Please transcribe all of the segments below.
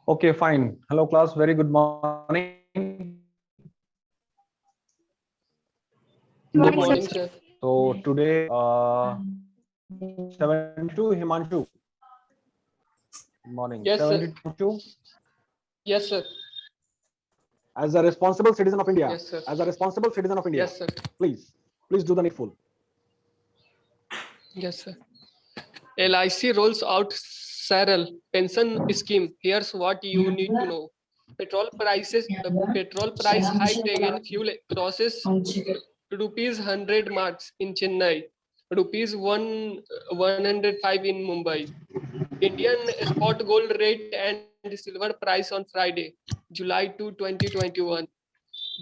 Okay, fine. Hello, class. Very good morning. Good morning, sir. So today, 72 Himanshu. Morning. Yes, sir. 72. Yes, sir. As a responsible citizen of India. Yes, sir. As a responsible citizen of India. Yes, sir. Please do the needful. Yes, sir. LIC rolls out Saral pension scheme. Here's what you need to know. Petrol price hike again. Fuel crosses rupees 100 marks in Chennai. Rupees 105 in Mumbai. Indian spot gold rate and silver price on Friday, July 2, 2021.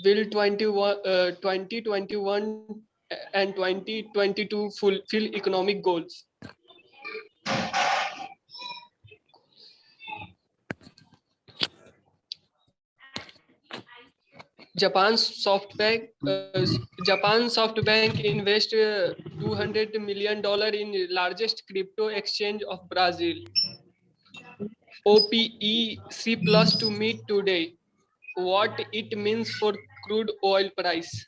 Will 2021 and 2022 fulfill economic goals? Japan SoftBank invest $200 million in largest crypto exchange of Brazil. OPEC plus to meet today. What it means for crude oil price.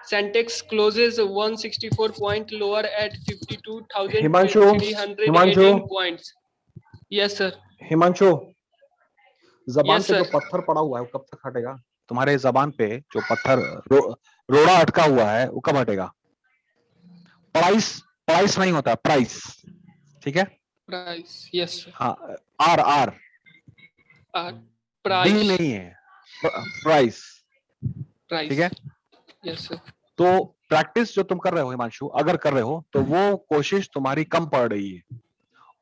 Sentex closes 164 point lower at 52,318 points. Yes, sir. Himanshu, जबान Yes, पे जो sir. पत्थर पड़ा हुआ है वो कब तक हटेगा? तुम्हारे जबान पे जो पत्थर रोड़ा अटका हुआ है वो कब हटेगा? प्राइस नहीं होता, प्राइस, ठीक है? Price. Yes, sir. हाँ, आर Price. डी नहीं है, प्राइस, ठीक है? Yes, sir. तो प्रैक्टिस जो तुम कर रहे हो हिमांशु, अगर कर रहे हो तो वो कोशिश तुम्हारी कम पड़ रही है,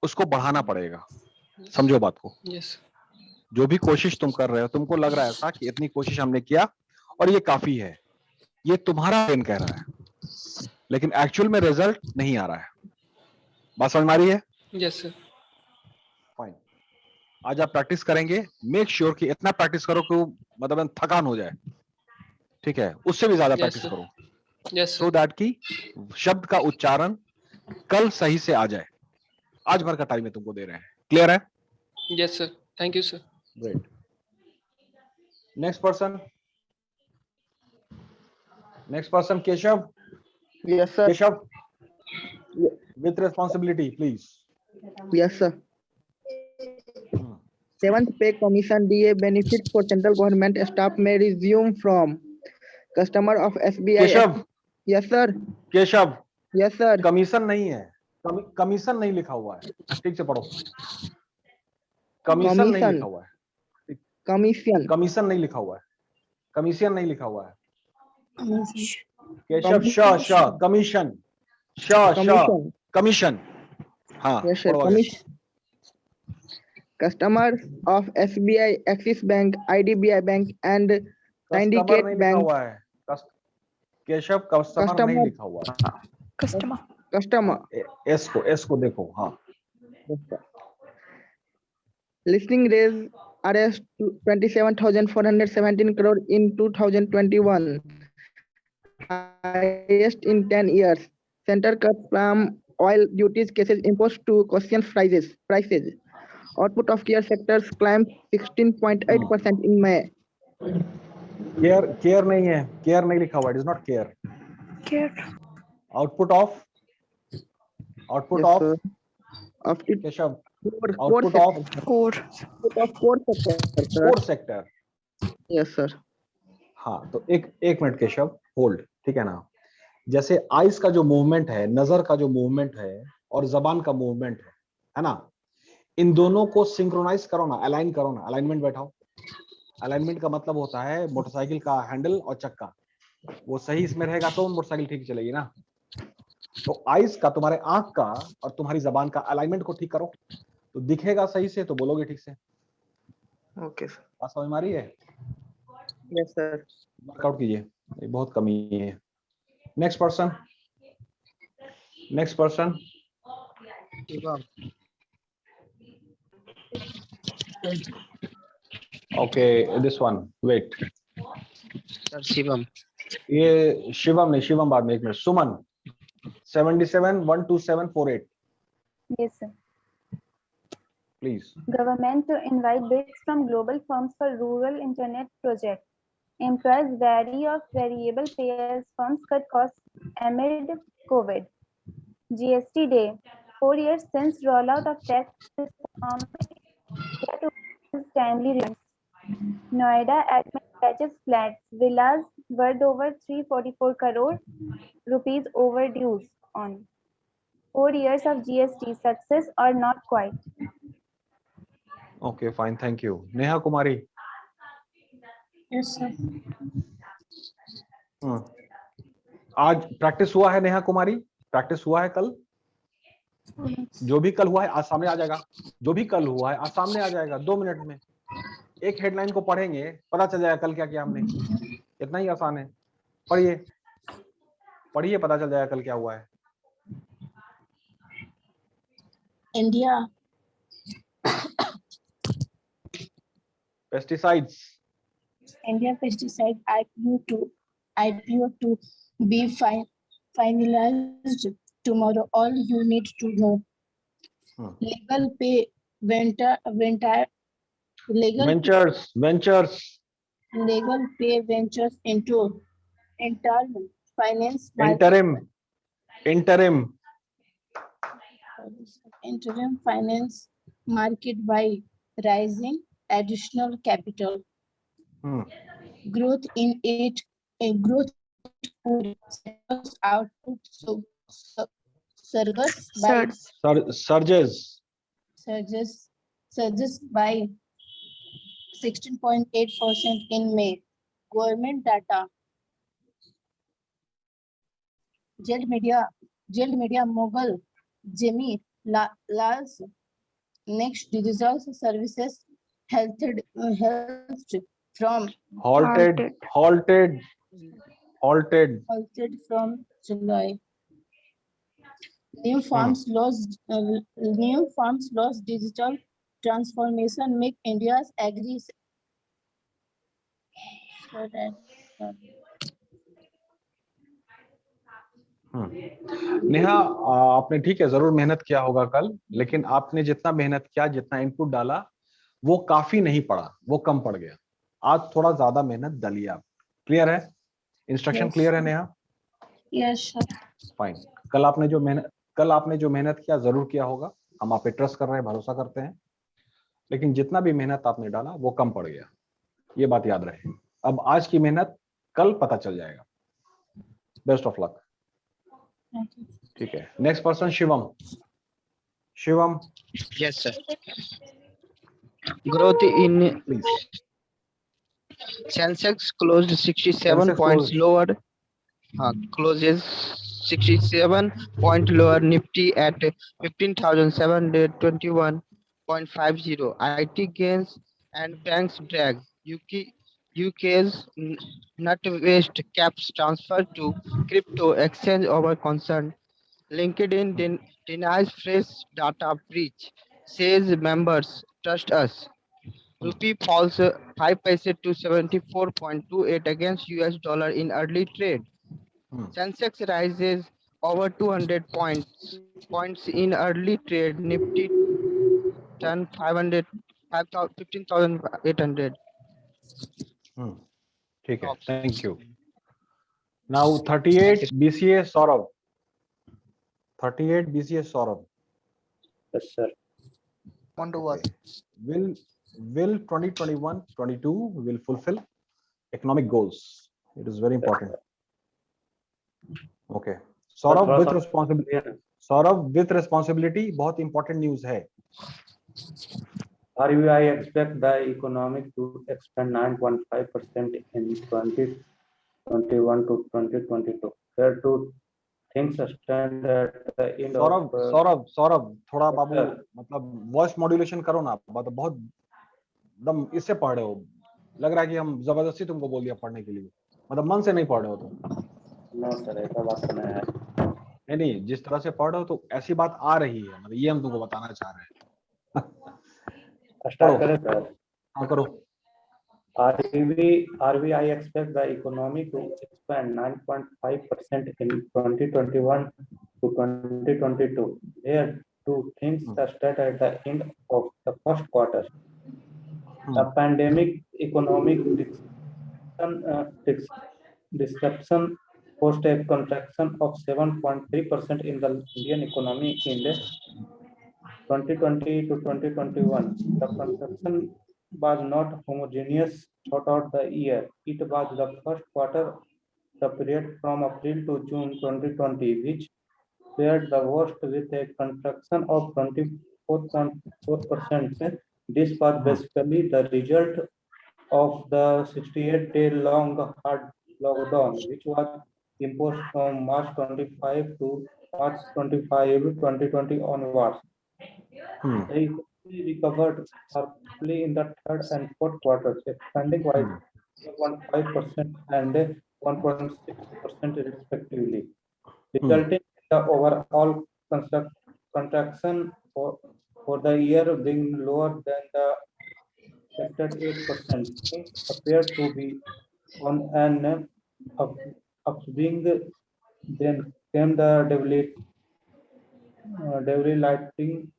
उसको बढ़ाना पड़ेगा। समझो बात को। Yes. जो भी कोशिश तुम कर रहे हो, तुमको लग रहा है ऐसा कि इतनी कोशिश हमने किया और ये काफी है, ये तुम्हारा ब्रेन कह रहा है, लेकिन एक्चुअल में रिजल्ट नहीं आ रहा है। बात समझ में आ रही है? Yes, sir. फाइन। आज आप प्रैक्टिस करेंगे, मेक श्योर कि इतना प्रैक्टिस करो कि मतलब थकान हो जाए, ठीक है? उससे भी ज्यादा प्रैक्टिस करो, सो दैट कि शब्द का उच्चारण कल सही से आ जाए। आज भर का टाइम में तुमको दे रहे हैं, क्लियर है? Yes sir, thank you sir. Great. Next person Keshav. Yes, sir. Keshav, with responsibility, please. Yes, sir. Seventh Pay Commission DA benefits for central government staff may resume from customer of SBI. Keshav. Yes, sir. Keshav. Yes, sir. Commission नहीं है, commission नहीं लिखा हुआ है, ठीक से पढ़ो। Commission नहीं लिखा हुआ है, कमीशन कमीशन नहीं लिखा हुआ है, कमीशन नहीं लिखा हुआ है। केशव, श कमीशन, श कमीशन। हाँ, yes, sir. Customers of SBI, Axis Bank, IDBI Bank and Syndicate Bank. Keshav, customer नहीं लिखा हुआ है। कस्टमर एस को देखो। हाँ, listing raise arrest 27,417 crore in 2021, highest in 10 years. Center cut palm oil duties cases imposed to caution prices. Output of care sectors climbed 16.8% in May. Care नहीं है, care नहीं लिखा हुआ है, it is not care. Output of Keshav, output of core sector. Yes sir. हाँ, तो एक minute Keshav, hold, ठीक है ना? जैसे आइस का जो मूवमेंट है, नजर का जो मूवमेंट है और जबान का मूवमेंट है ना, इन दोनों को सिंक्रोनाइज करो ना, अलाइन करो ना। अलाइनमेंट बैठाओ। अलाइनमेंट का मतलब होता है मोटरसाइकिल का हैंडल और चक्का, वो सही इसमें रहेगा तो मोटरसाइकिल ठीक चलेगी ना। तो आइस का, तुम्हारे आंख का और तुम्हारी जबान का अलाइनमेंट को ठीक करो, तो दिखेगा सही से, तो बोलोगे ठीक से। Okay sir. बात समझ में आ रही है? Yes sir. वर्कआउट कीजिए, ये बहुत कमी है। Next person. Okay, this one, wait. Sir Shivam. ये शिवम नहीं, शिवम बाद में। एक minute, Suman 77 12748। Yes, sir. Please. Government to invite bids from global firms for rural internet project. Employees vary of variable pay as firms cut costs amid COVID. GST Day. 4 years since rollout of tax reform, yet to timely returns. Noida admin catches flats, villas worth over 344 crore rupees overdues on. 4 years of GST, success or not quite? Okay, fine, thank you. Neha Kumari. Yes, sir. आज practice हुआ है Neha Kumari? Practice हुआ है कल? जो भी कल हुआ है आज सामने आ जाएगा। जो भी कल हुआ है आज सामने आ जाएगा 2 मिनट में। एक हेडलाइन को पढ़ेंगे, पता चल जाएगा कल क्या किया हमने। इतना ही आसान है। पढ़िए, पढ़िए, पता चल जाएगा कल क्या हुआ है। India pesticides. pesticide IPO to be finalized tomorrow. All you need to know. Legal pay legal pay ventures into internal finance interim finance market by raising additional capital. Growth in it growth output surges by 16.8% in May. Government data. Jailed media mogul Jimmy Lals next digital services halted from from July. New farms lost digital transformation make India's agri Neha, आपने ठीक है जरूर मेहनत किया होगा कल, लेकिन आपने जितना मेहनत किया, जितना इनपुट डाला, वो काफी नहीं पड़ा, वो कम पड़ गया। आज थोड़ा ज्यादा मेहनत डालिए आप। क्लियर है? इंस्ट्रक्शन क्लियर है नेहा? Yes sir. फाइन। कल आपने जो मेहनत किया जरूर किया होगा, हम आप पे ट्रस्ट कर रहे हैं, भरोसा करते हैं, लेकिन जितना भी मेहनत आपने डाला वो कम पड़ गया, ये बात याद रहे। अब आज की मेहनत कल पता चल जाएगा। Best of luck. ठीक है, next person Shivam. Yes, sir. Growth in Sensex closed 67 points lower. Closes 67 point lower. Nifty at 15,721.50. IT gains and banks drag. UK's NatWest caps transfer to crypto exchange over concern. LinkedIn denies fresh data breach, says members trust us. Rupee falls 5 paise to 74.28 against US dollar in early trade. Sensex rises over 200 points in early trade. Nifty turn 15,800. ठीक है, thank you. Now 38 BCA Saurav. 38 BCA Saurav. Yes, sir. On to what? Will 2021-22 will fulfill economic goals? It is very important. Okay. Saurav with responsibility. Saurav with responsibility, बहुत important news है. RBI expect the economic to expand 9.5% in 2021 to 2022. Where do things stand at the end of? Saurabh थोड़ा बाबू मतलब voice modulation करो ना, बहुत दम इससे पढ़ रहे हो, लग रहा है कि हम जबरदस्ती तुमको बोल दिया पढ़ने के लिए, मतलब मन से नहीं पढ़ रहे हो तुम। नो सर, ऐसा बात नहीं है। नहीं, जिस तरह से पढ़ रहे हो तो ऐसी बात आ रही है, मतलब ये हम तुमको बताना चाह रहे हैं। स्टार्ट करें सर? हाँ करो। RBI expect the economy to expand 9.5% in 2021 to 2022. Where do things stand at the end of the first quarter. The pandemic economic disruption caused a contraction of 7.3% in the Indian economy in 2020 to 2021. The contraction was not homogeneous throughout the year. It was the first quarter, the period from April to June 2020, which fared the worst with a contraction of 24.4%. This was basically the result of the 68-day-long hard lockdown, which was imposed from March 25 to March 25, 2020 onwards. The economy recovered sharply in the third and fourth quarters, expanding by 1.5% and 1.6% respectively, resulting in the overall contraction for the year being lower than the expected 8%. Things appear to be on an upswing. Then came the debilitating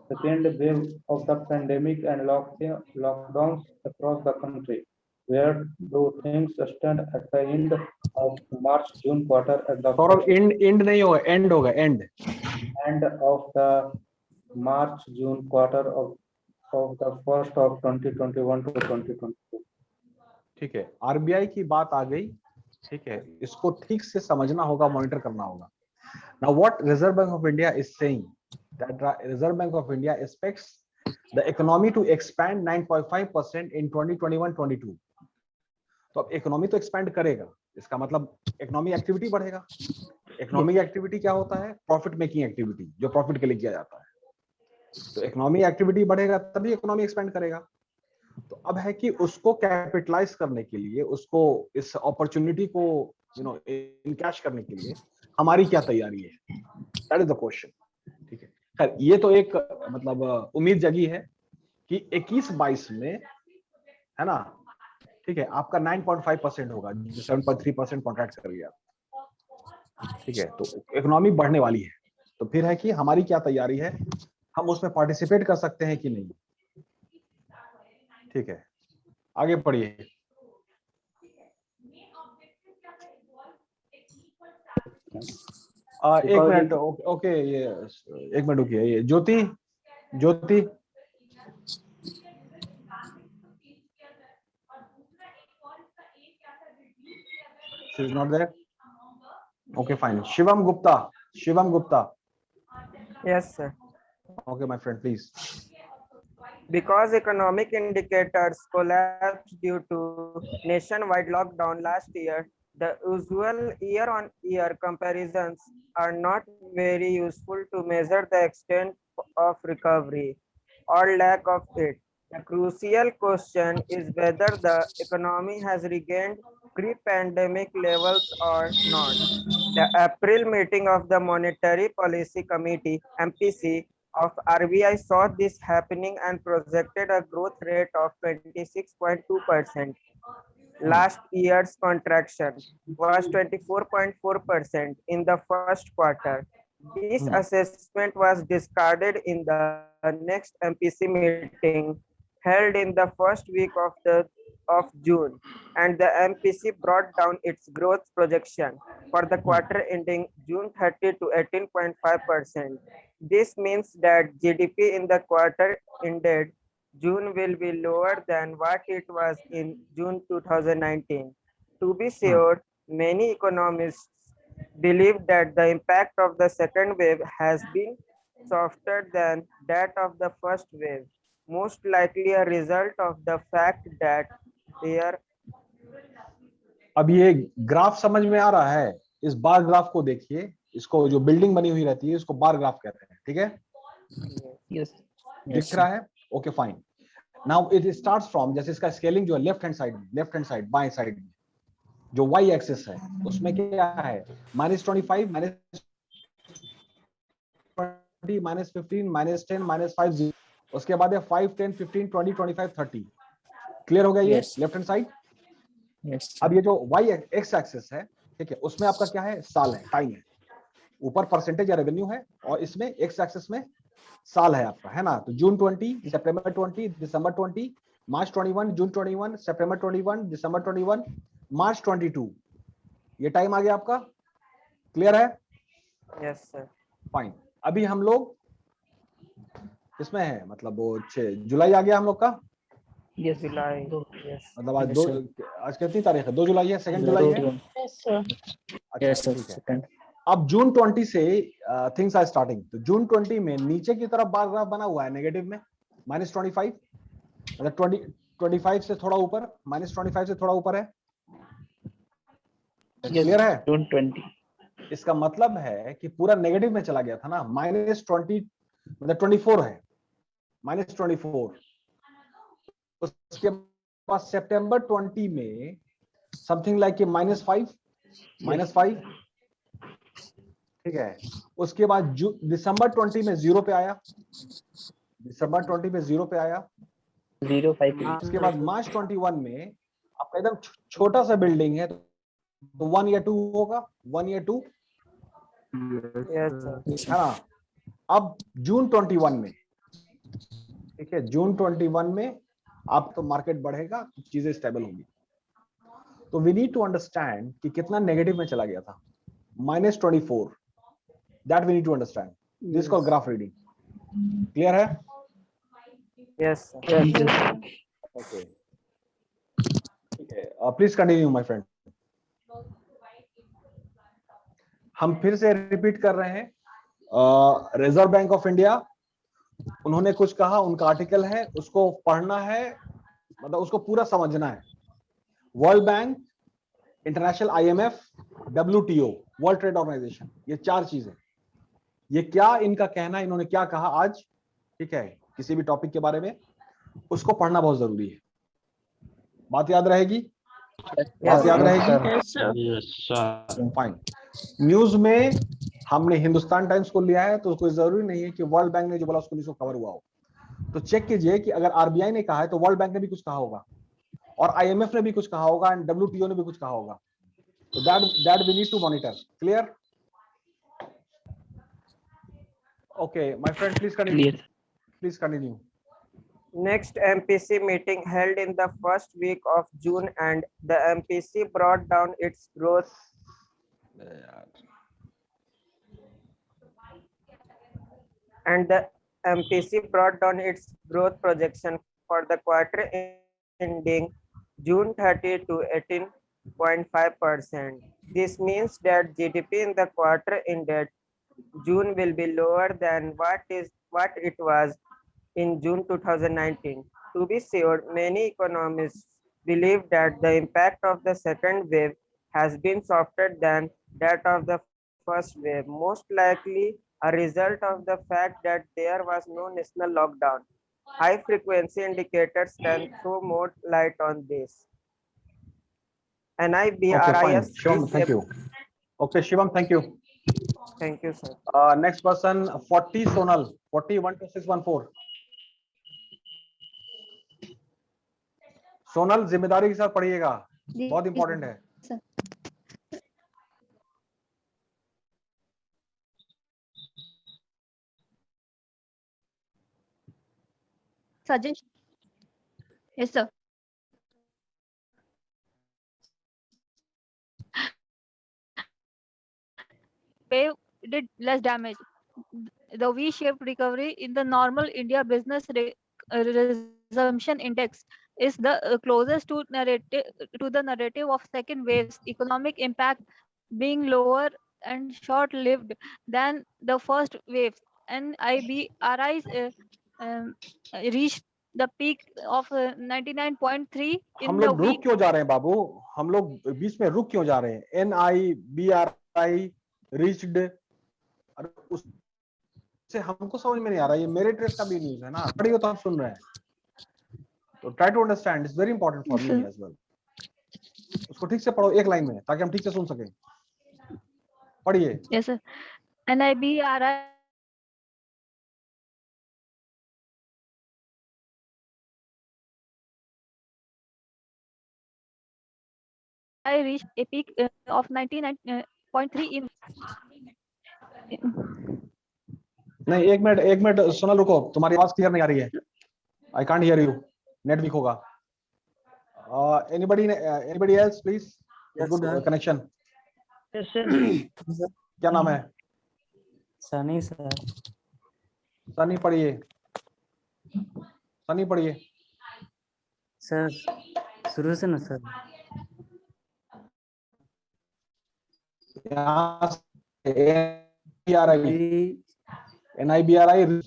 second wave of the pandemic and lockdowns across the country. Where do things stand at the end of March-June quarter at the end नहीं होगा, end होगा, end of the March-June quarter of the first of 2021 to 2022. ठीक है, RBI की बात आ गई, ठीक है, इसको ठीक से समझना होगा, मॉनिटर करना होगा. Now what Reserve Bank of India is saying that Reserve Bank of India expects the economy to expand 9.5% in 2021-22. तो अब इकोनॉमी तो एक्सपैंड करेगा, इसका मतलब इकोनॉमी एक्टिविटी बढ़ेगा. इकोनॉमिक एक्टिविटी क्या होता है? प्रॉफिट मेकिंग एक्टिविटी, जो प्रॉफिट के लिए किया जाता है. तो इकोनॉमी एक्टिविटी बढ़ेगा तभी इकोनॉमी एक्सपैंड करेगा. तो अब है कि उसको कैपिटलाइज करने के लिए, उसको इस अपॉर्चुनिटी को इनकैश करने के लिए हमारी क्या तैयारी है? That is the question. ठीक है, खैर ये तो एक मतलब उम्मीद जगी है कि 21-22 में, है ना, ठीक है, आपका 9.5% होगा, 7.3% कॉन्ट्रैक्ट कर गया. ठीक है, तो इकोनॉमी बढ़ने वाली है. तो फिर है कि हमारी क्या तैयारी है, हम उसमें पार्टिसिपेट कर सकते हैं कि नहीं. ठीक है, आगे पढ़िए. एक मिनट, ओके, ये एक मिनट रुकिए. ये ज्योति she is not there. Okay, fine. Shivam Gupta. Yes, sir. Okay, my friend, please. Because economic indicators collapsed due to nationwide lockdown last year, the usual year-on-year comparisons are not very useful to measure the extent of recovery or lack of it. The crucial question is whether the economy has regained pre-pandemic levels or not. The April meeting of the Monetary Policy Committee, MPC, of RBI saw this happening and projected a growth rate of 26.2%. Last year's contraction was 24.4% in the first quarter. This assessment was discarded in the next MPC meeting held in the first week of June, and the MPC brought down its growth projection for the quarter ending June 30 to 18.5%. This means that GDP in the quarter ended June will be lower than what it was in June 2019. To be sure, many economists believe that the impact of the second wave has been softer than that of the first wave, most likely a result of the fact that there. अब ये graph समझ में आ रहा है? इस bar graph को देखिए, इसको जो बिल्डिंग बनी हुई रहती है, इसको बार ग्राफ कहते हैं. ठीक है, Yes. दिख रहा है? Okay, fine. Now it starts from, जैसे इसका स्केलिंग जो है लेफ्ट हैंड साइड बाएं साइड में जो y एक्सिस है, उसमें क्या है? -25, -20, -15, -10, -5, उसके बाद है 5, 10, 15, 20, 25, 30. क्लियर हो गया ये लेफ्ट हैंड साइड? अब ये जो y एक्स एक्सिस है, ठीक है, उसमें आपका क्या है? साल है, टाइम है. ऊपर परसेंटेज या रेवेन्यू है, और इसमें एक्स एक्सिस में साल है आपका, है ना। तो जून 20, सितंबर 20, दिसंबर 20, मार्च 21, जून 21, सितंबर 21, दिसंबर 21, मार्च 22, ये टाइम आ गया आपका। क्लियर है? Yes, sir. फाइन। अभी हम लोग इसमें है, मतलब वो 6 जुलाई आ गया हम लोग का। Yes. July. Yes. मतलब आज Yes, दो, sir. आज कितनी तारीख है? 2 जुलाई है, 2 जुलाई है। Yes, sir. अच्छा Yes, sir. ठीक है। Second. अब जून 20 से थिंग्स आर स्टार्टिंग। तो जून 20 में नीचे की तरफ बार ग्राफ बना हुआ है नेगेटिव में, -25, मतलब 25 से थोड़ा ऊपर, -25 से थोड़ा ऊपर है। Yes, क्लियर है? June 20. इसका मतलब है कि पूरा नेगेटिव में चला गया था ना, -20, मतलब 24 है, -24। उसके बाद सितंबर 20 में समथिंग लाइक -5, ठीक है। उसके बाद दिसंबर 20 में 0 पे आया, दिसंबर 20 में 0 पे आया। 0.5. उसके बाद मार्च 21 में आपका एकदम छोटा सा बिल्डिंग है, तो 1 या 2 होगा, 1 या 2, Yes, sir. है ना। अब जून 21 में, ठीक है, जून 21 में आप तो मार्केट बढ़ेगा, चीजें स्टेबल होंगी। तो वी नीड टू अंडरस्टैंड कि कितना नेगेटिव में चला गया था, -24, that we need to understand. This call graph reading. Clear है? Yes, sir. ओके, ठीक है। Please continue my friend. हम फिर से रिपीट कर रहे हैं। रिजर्व बैंक ऑफ इंडिया, उन्होंने कुछ कहा, उनका आर्टिकल है, उसको पढ़ना है, मतलब उसको पूरा समझना है। World Bank, international IMF, WTO, world trade organisation, ये 4 चीजें, ये क्या इनका कहना है, इन्होंने क्या कहा आज, ठीक है, किसी भी टॉपिक के बारे में, उसको पढ़ना बहुत जरूरी है। बात याद रहेगी? बात याद रहेगी? Yes, sir. फाइन। न्यूज में हमने हिंदुस्तान टाइम्स को लिया है, तो कोई जरूरी नहीं है कि वर्ल्ड बैंक ने जो बोला उसको कवर हुआ हो। तो चेक कीजिए कि अगर RBI ने कहा है तो वर्ल्ड बैंक ने भी कुछ कहा होगा, और IMF ने भी कुछ कहा होगा, एंड WTO ने भी कुछ कहा होगा। तो that we need to monitor. Clear? Okay my friend, please continue, Clear. Please continue. Next MPC meeting held in the first week of June, and the MPC brought down its growth projection for the quarter ending June 30 to 18.5%. This means that GDP in the quarter ended June will be lower than what it was in June 2019. To be sure, many economists believe that the impact of the second wave has been softer than that of the first wave, most likely a result of the fact that there was no national lockdown. High frequency indicators can throw more light on this. Okay, fine. NIBRIS Shivam, thank you. Okay, Shivam, thank you. Thank you, sir. Next person, 40 Sonal, 412614. Sonal, जिम्मेदारी के साथ पढ़िएगा, बहुत important है। Suggestion. Yes, sir. Wave did less damage. The V-shaped recovery in the normal India business resumption index is the closest to the narrative of second wave's economic impact being lower and short-lived than the first wave. NIBRI reached the peak of 99.3 हम in the लोग रुक week. क्यों जा रहे हैं बाबू? हम लोग बीच में रुक क्यों जा रहे हैं? NIBRI reached, उससे हमको समझ में नहीं आ रहा। ये मेरे ट्रेस का भी न्यूज है ना, पढ़िए तो हम सुन रहे हैं। तो try to understand, it's very important for me as well. उसको ठीक से पढ़ो एक लाइन में, ताकि हम ठीक से सुन सकें। पढ़िए। Yes, sir. NIBRI reached a peak of 99.3 in नहीं, एक मिनट सोनल रुको, तुम्हारी आवाज क्लियर नहीं आ रही है, I can't hear you, net weak होगा। Anybody else please, good connection. क्या नाम है? सनी सर। सनी पढ़िए, सनी पढ़िए। सर शुरू से ना सर। यहाँ NIBRI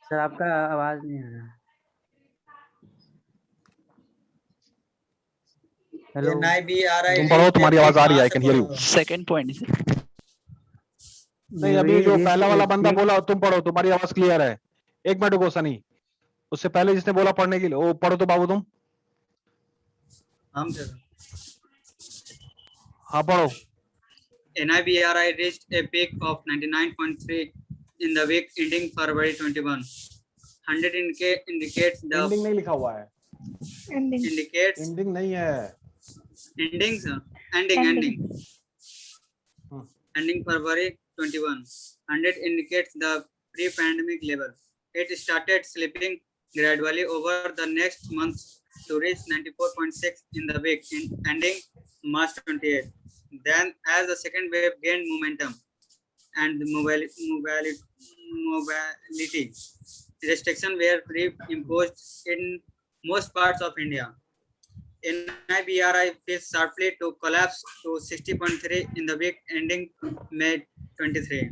सर आपका आवाज नहीं आ रहा। हेलो। तुम पढ़ो, तुम्हारी आवाज आ रही है, I can hear you. Second point. नहीं, अभी जो पहला वाला बंदा बोला तुम पढ़ो, तुम्हारी आवाज क्लियर है। एक मिनट रुको सनी, उससे पहले जिसने बोला पढ़ने के लिए, वो पढ़ो तो बाबू तुम। हाँ पढ़ो। NIBRI reached a peak of 99.3 in the week ending February 21. 100 indicates the ending नहीं लिखा हुआ है, indicates एंडिंग नहीं है, ending sir. Ending February 21. 100 indicates the pre-pandemic level. It started slipping gradually over the next month to reach 94.6 in the week ending March 28. Then, as the second wave gained momentum and the mobility restrictions were imposed in most parts of India, NIBRI faced sharply to collapse to 60.3 in the week ending May 23.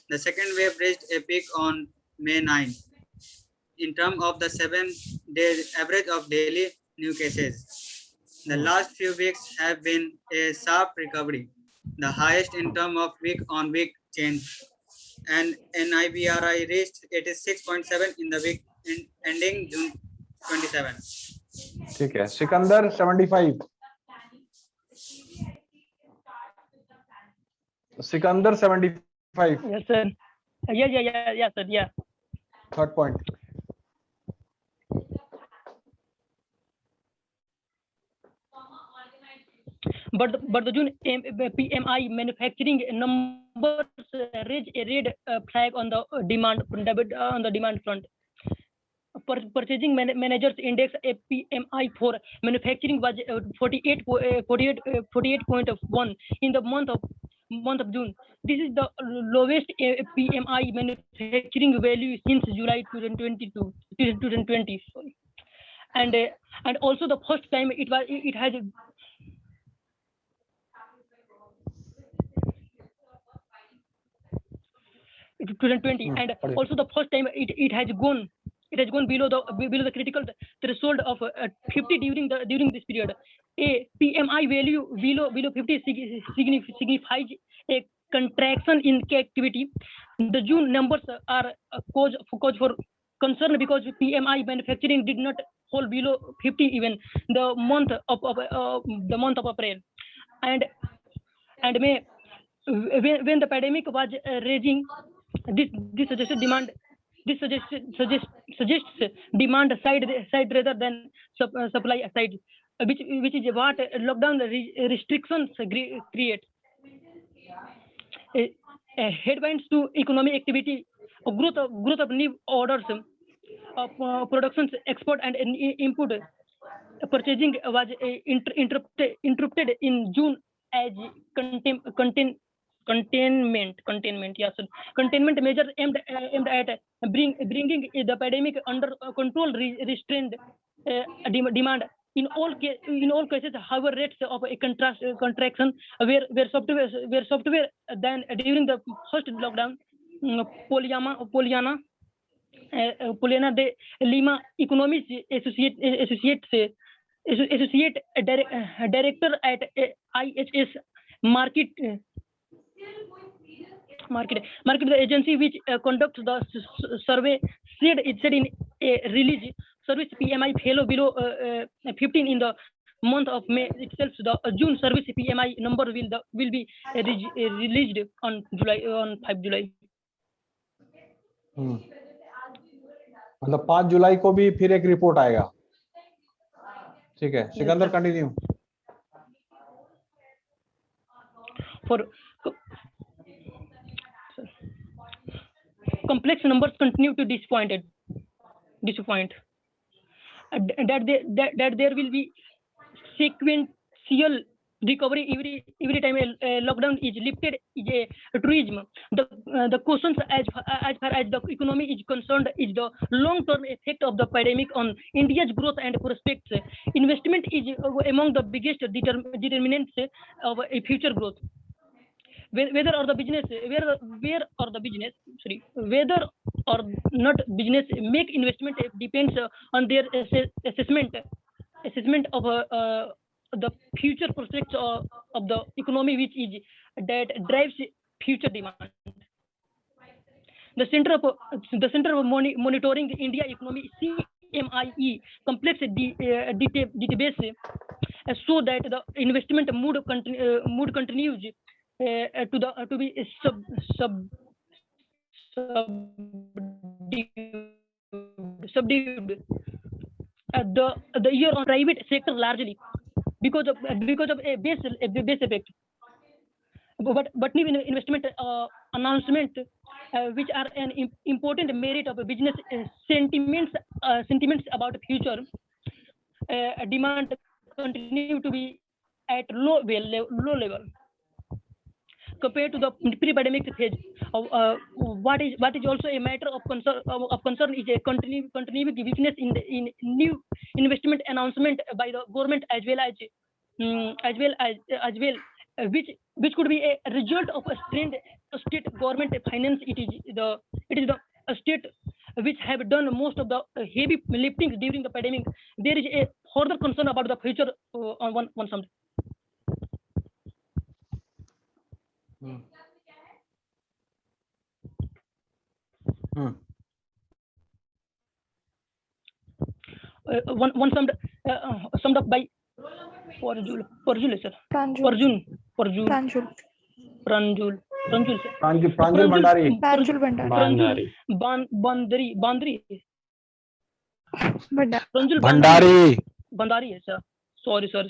The second wave reached a peak on May 9. In terms of the 7-day average of daily new cases, the last few weeks have been a sharp recovery, the highest in terms of week-on-week change, and NIBRI reached 86.7 in the week ending June 27. ठीक है। Sikandar 75, Sikandar 75। Yes sir. Yeah sir. Yeah. Third point. But the June PMI manufacturing numbers raise a red flag on the demand front. Purchasing managers index PMI for manufacturing was 48.1 in the month of June. This is the lowest PMI manufacturing value since July 2020. Sorry. And also the first time it has 2020, and also the first time it has gone below the critical threshold of 50 during this period. A PMI value below 50 signifies a contraction in activity. The June numbers are a cause for concern because PMI manufacturing did not fall below 50 even the month of April, and May, when the pandemic was raging. This suggests demand side rather than supply side, which is what lockdown restrictions create. Headwinds to economic activity, growth of new orders, productions, export and input purchasing was interrupted in June as containment measures aimed at bringing the pandemic under control restrained demand. In all cases, however, rates of a contraction were software than during the first lockdown. Poliana de Lima, economics associate director at IHS Market, the agency which conducts the survey, said in a release, service PMI fell below 15 in the month of May itself. The June service PMI number will be released on 5 July. मतलब 5 जुलाई को भी फिर एक report आएगा। ठीक है, Sikandar continue. complex numbers continue to disappoint. That there will be sequential recovery every time a lockdown is lifted is a truism. The questions as far as the economy is concerned is the long-term effect of the pandemic on India's growth and prospects. Investment is among the biggest determinants of a future growth. Whether or not business make investment depends on their assessment of the future prospects of the economy, which is that drives future demand. The Center of Monitoring India Economy, CMIE, complex database so that the investment mood continues to be subdued. The year on private sector largely because of a base effect, but new investment announcement which are an important merit of a business sentiments about the future demand continue to be at low level compared to the pre-pandemic phase. What is also a matter of concern is a continuing weakness in new investment announcement by the government as well, which could be a result of a strained state government finance. It is the state which have done most of the heavy lifting during the pandemic. There is a further concern about the future on one side. One summed up by Pranjul, sir. Pranjul Bandari, sir. Sorry, sir.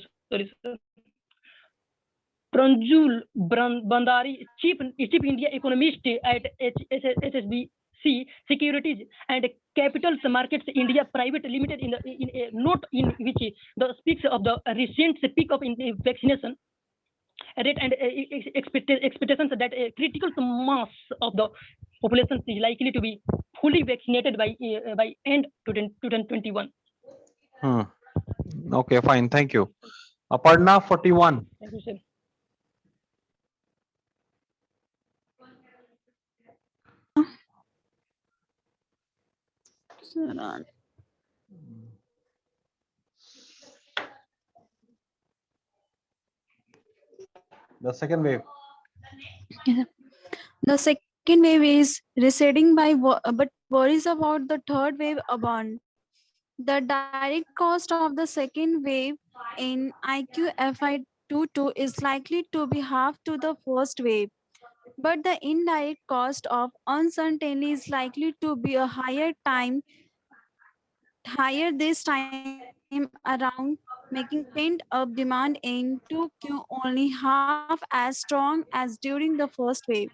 Pranjul Bandari, Chief India Economist at HSBC Securities and Capital Markets India Private Limited, in a note in which the speaks of the recent pick up in the vaccination rate and expectations that a critical mass of the population is likely to be fully vaccinated by end 2021. Okay, fine. Thank you. Aparna, 41. Thank you, sir. The second wave. The second wave is receding but worries about the third wave abound. The direct cost of the second wave in IQ FY22 is likely to be half to the first wave, but the indirect cost of uncertainty is likely to be a higher this time around, making pent-up demand in 2Q only half as strong as during the first wave.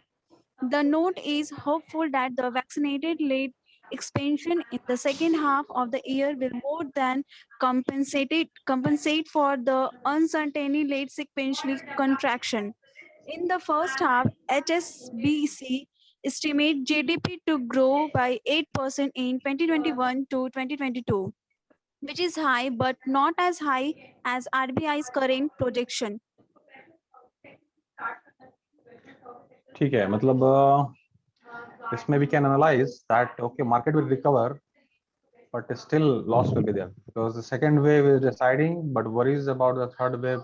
The note is hopeful that the vaccinated-led expansion in the second half of the year will more than compensate for the uncertainty-led sequential contraction. In the first half, HSBC estimate GDP to grow by 8% in 2021 to 2022, which is high but not as high as RBI's current projection. ठीक है, मतलब इसमें we can analyze that okay, market will recover, but still loss will be there because the second wave is residing, but worries about the third wave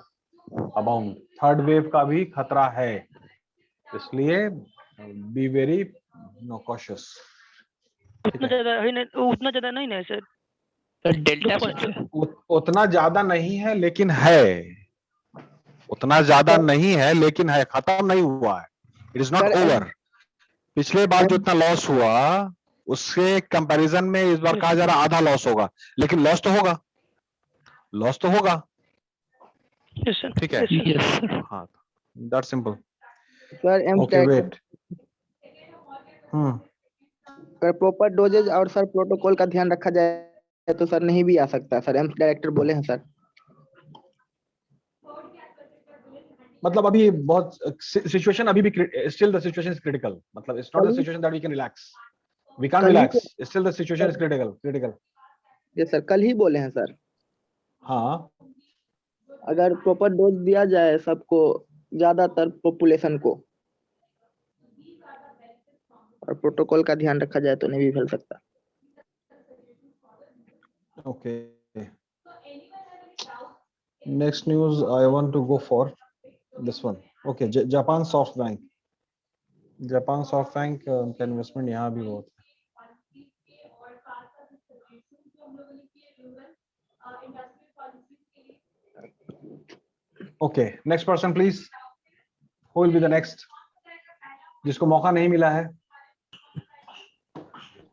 abound. Third wave का भी खतरा है, इसलिए be very cautious. उतना ज्यादा नहीं ना sir, delta उतना ज्यादा नहीं है लेकिन है, उतना ज्यादा नहीं है लेकिन है, खत्म नहीं हुआ है. It is not over. पिछले बार जो इतना लॉस हुआ उसके कंपैरिजन में इस बार कहा जा रहा आधा लॉस होगा, लेकिन लॉस तो होगा, ठीक है. हाँ, that's simple. Sir, okay, wait. अगर प्रॉपर डोजेज और सर प्रोटोकॉल का ध्यान रखा जाए तो सर नहीं भी आ सकता सर, एम्स डायरेक्टर बोले हैं सर। मतलब अभी बहुत सिचुएशन अभी भी still the situation is critical, मतलब it's not the situation that we can relax, we can't relax, still the situation is critical. ये सर कल ही बोले हैं सर। हाँ, अगर प्रॉपर डोज दिया जाए सबको, ज्यादातर पॉपुलेशन को, और प्रोटोकॉल का ध्यान रखा जाए तो नहीं भी फैल सकता। okay. Next news I want to go for this one. Okay, Japan SoftBank का इन्वेस्टमेंट यहाँ भी बहुत है। Okay, next person please. Who will be the next? जिसको मौका नहीं मिला है।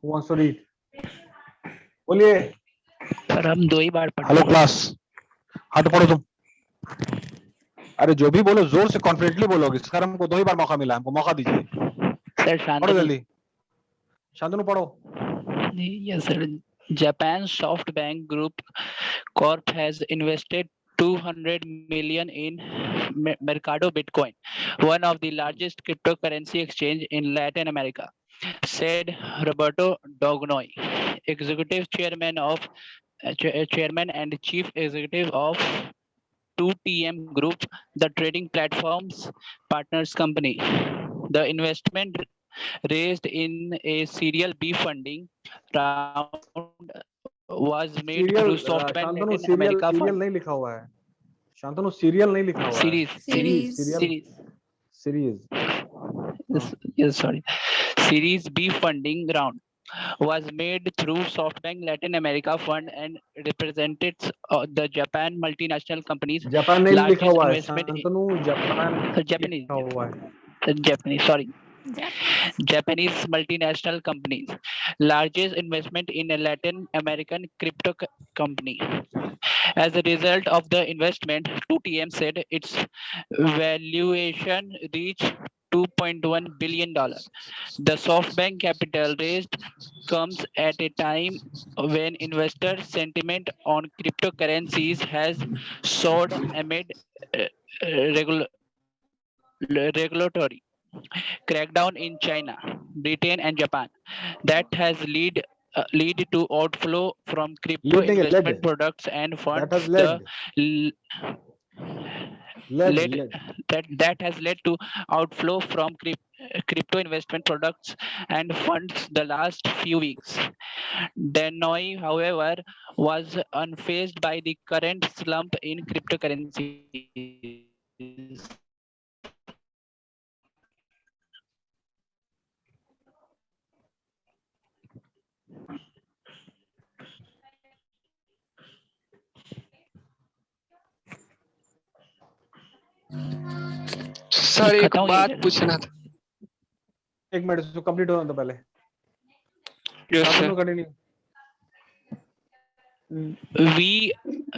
Who wants to read? बोलिए। सर हम 2 ही बार पढ़े। हेलो क्लास, हाथ पढ़ो तुम। अरे जो भी बोलो जोर से कॉन्फिडेंटली बोलोगे। सर हमको 2 ही बार मौका मिला है, हमको मौका दीजिए। सर पढ़ो जल्दी, शांतनु पढ़ो। Yes, sir. Japan SoftBank Group Corp has invested 200 million in Mercado Bitcoin, one of the largest cryptocurrency exchange in Latin America, said Roberto Dognoi, executive chairman and chief executive of 2TM Group, the trading platform's partners company. The investment raised in a Serial B funding round was made through SoftBank Shantanu Latin America serial Fund. नहीं लिखा हुआ है। Shantanu serial नहीं लिखा हुआ है। Series. Yes, sorry. Series B funding round was made through SoftBank Latin America Fund and represented the Japan multinational companies. Japan नहीं लिखा largest हुआ है। investment Shantanu Japan Japanese. लिखा हुआ है। Japanese, sorry. Japanese multinational companies, largest investment in a Latin American crypto company. As a result of the investment, 2TM said its valuation reached $2.1 billion. The SoftBank capital raised comes at a time when investor sentiment on cryptocurrencies has soared amid regulatory crackdown in China, Britain, and Japan that has lead to outflow from crypto investment products and funds. That has led to outflow from crypto investment products and funds the last few weeks. Denoy, however, was unfazed by the current slump in cryptocurrencies. Sir एक बात पूछना था। एक minute इसको complete होने दो पहले।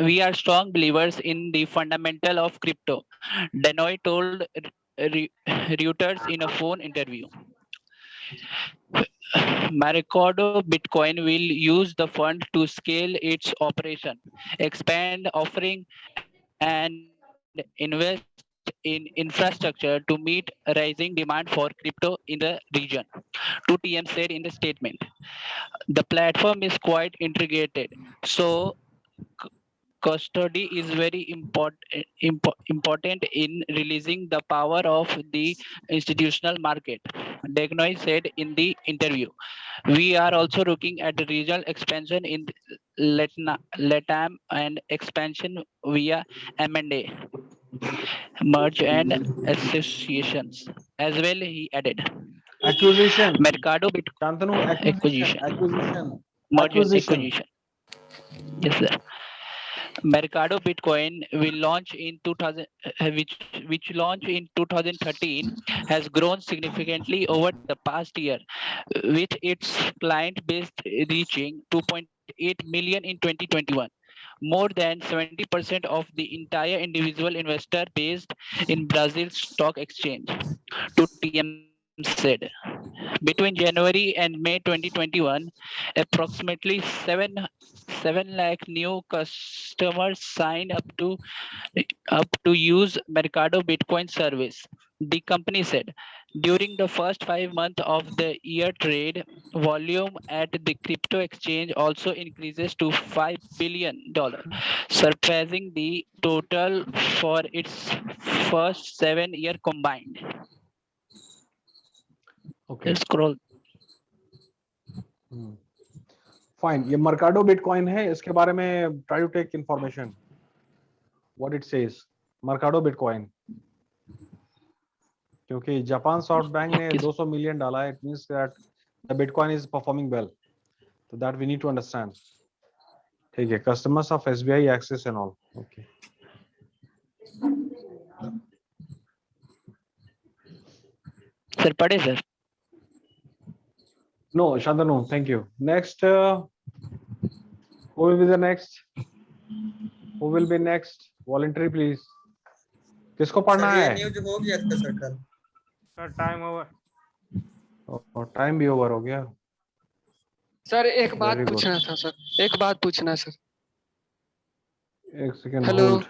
We are strong believers in the fundamental of crypto, Denoy told Reuters in a phone interview. Mercado Bitcoin will use the fund to scale its operation, expand offering, and invest in infrastructure to meet rising demand for crypto in the region, 2TM said in the statement. The platform is quite integrated, so custody is very important in releasing the power of the institutional market, Degnoy said in the interview. We are also looking at the regional expansion in LATAM and expansion via M&A, merge and associations as well, he added. Acquisition. Mercado Bitcoin. Shantanu, acquisition. Merger acquisition. Yes, sir. Mercado Bitcoin will launch in 2000, which launched in 2013, has grown significantly over the past year, with its client base reaching 2.8 million in 2021. More than 70% of the entire individual investor based in Brazil's stock exchange, 2TM said. Between January and May 2021, approximately 7 lakh new customers signed up to use Mercado Bitcoin service. The company said during the first 5 months of the year, trade volume at the crypto exchange also increases to $5 billion, surpassing the total for its first 7 year combined. Okay. Scroll. Fine. ये Mercado bitcoin है, इसके बारे में try to take information what it says Mercado bitcoin, क्योंकि Japan SoftBank ने 200 million डाला है, it means that the bitcoin is performing well, तो that we need to understand. ठीक है, customers of SBI access and all. Okay, sir पढ़े sir. No, Shantanu, thank you. Next, who will be the next? Who will be next? Voluntary, please. किसको पढ़ना है? News हो गया था sir कल. Sir time over. और टाइम भी ओवर हो गया. सर एक बात Very good. पूछना था सर, एक बात पूछना सर. एक सेकंड हेलो. होल्ड.